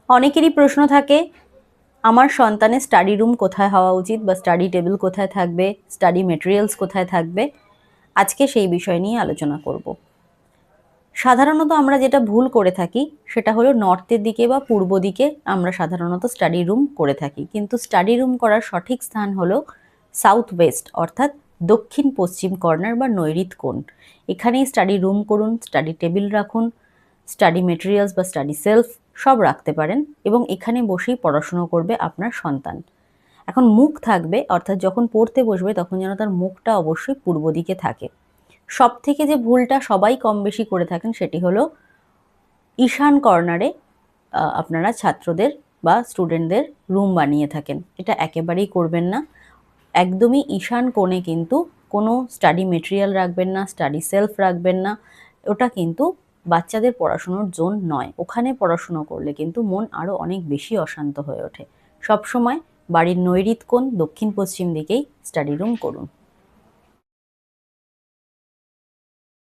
অনেকেরই প্রশ্ন থাকে, আমার সন্তানের স্টাডি রুম কোথায় হওয়া উচিত বা স্টাডি টেবিল কোথায় থাকবে, স্টাডি মেটেরিয়ালস কোথায় থাকবে। আজকে সেই বিষয় নিয়ে আলোচনা করব। সাধারণত আমরা যেটা ভুল করে থাকি সেটা হলো নর্থের দিকে বা পূর্ব দিকে আমরা সাধারণত স্টাডি রুম করে থাকি, কিন্তু স্টাডি রুম করার সঠিক স্থান হলো সাউথ ওয়েস্ট, অর্থাৎ দক্ষিণ পশ্চিম কর্নার বা নৈঋত কোণ। এখানেই স্টাডি রুম করুন, স্টাডি টেবিল রাখুন, স্টাডি মেটেরিয়ালস বা স্টাডি সেলফ সব রাখতে পারেন এবং এখানে বসেই পড়াশুনো করবে আপনার সন্তান। এখন মুখ থাকবে, অর্থাৎ যখন পড়তে বসবে তখন যেন তার মুখটা অবশ্যই পূর্ব দিকে থাকে। সব থেকে যে ভুলটা সবাই কম বেশি করে থাকেন সেটি হলো ঈশান কর্নারে আপনারা ছাত্রদের বা স্টুডেন্টদের রুম বানিয়ে থাকেন। এটা একেবারেই করবেন না। একদমই ঈশান কোণে কিন্তু কোনো স্টাডি মেটেরিয়াল রাখবেন না, স্টাডি সেলফ রাখবেন না। ওটা কিন্তু বাচ্চাদের পড়াশুনোর জোন নয়। ওখানে পড়াশুনো করলে কিন্তু মন আরও অনেক বেশি অশান্ত হয়ে ওঠে। সবসময় বাড়ির নৈঋত কোণ দক্ষিণ পশ্চিম দিকেই স্টাডি রুম করুন।